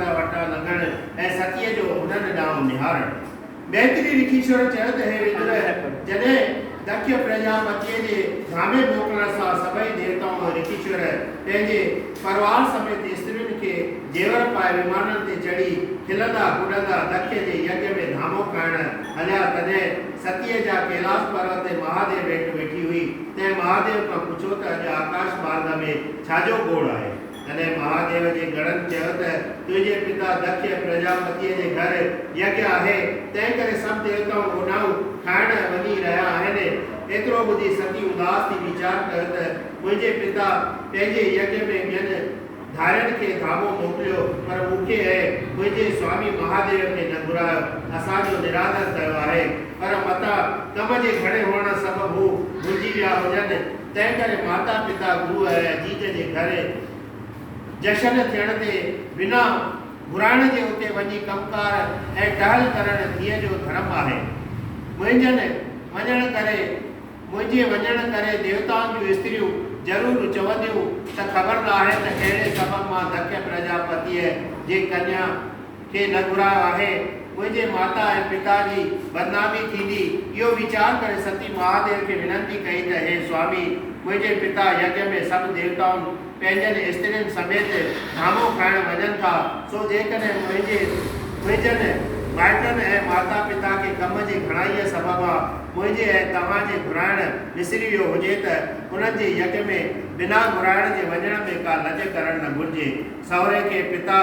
वटा लंघण ऐं सतीअ जो उन्हनि ॾांहुं निहारण। मैत्री ऋषीश्वर चयो त हे विदुर, जॾहिं दक्ष प्रजापतिअ जे धामे मोकिलण सां सभई देवताऊं ऋषीश्वर पंहिंजे परिवार समेत स्त्रियुनि खे जेवर पाए विमाननि ते चढ़ी खिलंदा कुॾंदा दक्ष जे यज्ञ में धामो खाइण हलिया, तॾहिं सतीअ जा कैलाश पर्वत ते महादेव हेठि वेठी हुई। तंहिं महादेव खां पुछो त अॼु आकाश मार्ग में छाजो गोड़ आहे। तॾहिं महादेव जे गणनि चयो त तुंहिंजे पिता दक्ष प्रजापतिअ जे घर यज्ञ आहे, तंहिं करे सभु देवताऊं उनाऊं खाइण वञी रहिया आहिनि। एतिरो ॿुधी सती उदास थी वीचार कयो त मुंहिंजे पिता पंहिंजे यज्ञ में ॿियनि धारियुनि खे धामो मोकिलियो, पर मूंखे ऐं मुंहिंजे स्वामी महादेव खे न घुरायो। असांजो निरादर कयो आहे, पर मता कम जे घणे हुअण सबबु हू भुलिजी विया हुजनि। तंहिं करे माता पिता गुरु ऐं अजीत जे घर जशन थियण ते बिना घुराइण जे उते वञी कमकार ऐं टहल करण धीअ जो धर्म आहे। मुंहिंजे वञण करे देवताउनि जूं स्त्रियूं ज़रूरु चवंदियूं त ख़बर न आहे त कहिड़े सबब मां दक्ष प्रजापतिअ जे कन्या खे न घुरायो आहे। मुंहिंजे माता ऐं पिता जी बदनामी थींदी। इहो वीचार करे सती महादेव खे विनंती कई त हे स्वामी, मुंहिंजे पिता यज्ञ में सभु देवताउनि पंहिंजनि स्त्रियुनि समेत धामो खाइण वञनि था, सो जेकॾहिं मुंहिंजनि माइटनि ऐं माता पिता खे कम जे घणाईअ सबबा मुंहिंजे ऐं तव्हांजे घुराइण विसरी वियो हुजे त उन्हनि जे यज्ञ में बिना घुराइण जे वञण में का लज करणु न घुरिजे। सहुरे खे पिता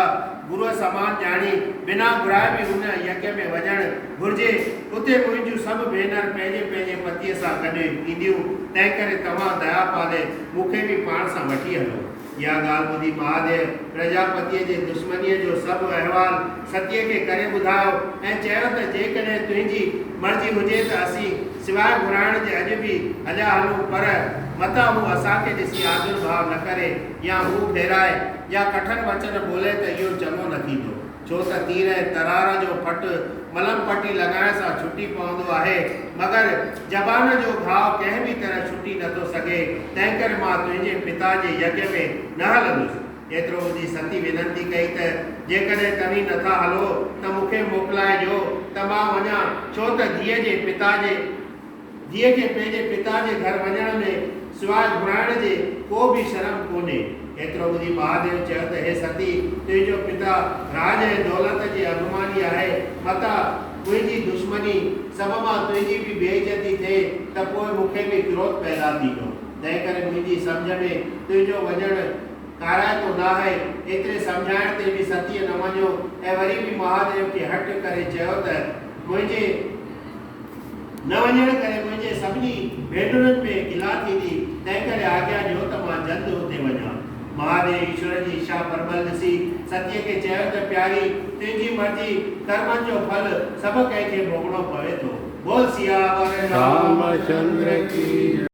गुरूअ समान ॼाणी बिना घुराए बि हुन यज्ञ में वञणु घुरिजे। उते मुंहिंजूं सभु भेनर पंहिंजे पंहिंजे पतीअ सां गॾु ईंदियूं। तंहिं करे तव्हां दया पाले मूंखे बि पाण सां वठी हलो। इहा ॻाल्हि ॿुधी महादेव प्रजापतिअ जे दुश्मनीअ जो सभु अहिवाल सतीअ खे करे ॿुधायो ऐं चयो त जेकॾहिं तुंहिंजी मर्ज़ी हुजे त असीं सवाइ घुराइण जे अॼु बि हलिया हलूं, पर मता हू असांखे ॾिसी आदुर्भाव न करे या हू फेराए या कठन वचन बोले त इहो चङो न थींदो। छो त तीर ऐं तरार जो फट मलम पटी लॻाइण सां छुटी पवंदो आहे, मगर ज़बान जो घाव कंहिं बि तरह छुटी नथो सघे। तंहिं करे मां तुंहिंजे पिता जे यज्ञ में न हलंदुसि। एतिरो ॿुधी सती विनंती कई त जेकॾहिं तव्हीं नथा हलो त मूंखे मोकिलाइजो त मां वञा, छो त धीअ खे पंहिंजे पिता जे घर वञण में सवाइ घुराइण जे को बि शर्म कोन्हे। एतिरो ॿुधी महादेव चयो त हे सती, तुंहिंजो पिता राज ऐं दौलत जे अभिमानी आहे, मता तुंहिंजी दुश्मनी सबबा तुंहिंजी बि बेइज़ती थिए त पोइ मूंखे बि क्रोध पैदा थींदो। तंहिं करे मुंहिंजी सम्झ में तुंहिंजो वञणु काराइतो न आहे। एतिरे सम्झाइण ते बि सतीअ न वञो ऐं वरी बि महादेव खे हट करे चयो त मुंहिंजे न वञण करे मुंहिंजे सभिनी भेनरुनि में गिला थींदी। तंहिं करे आज्ञा ॾियो त मां जल्द हुते वञा। महादेव ईश्वर जी इच्छा परबल ॾिसी सतीअ खे चयो त प्यारी, तुंहिंजी मर्ज़ी कर्मनि जो फल सभु कंहिंखे भोगणो पवे थो। बोल सियावर रामचंद्र की।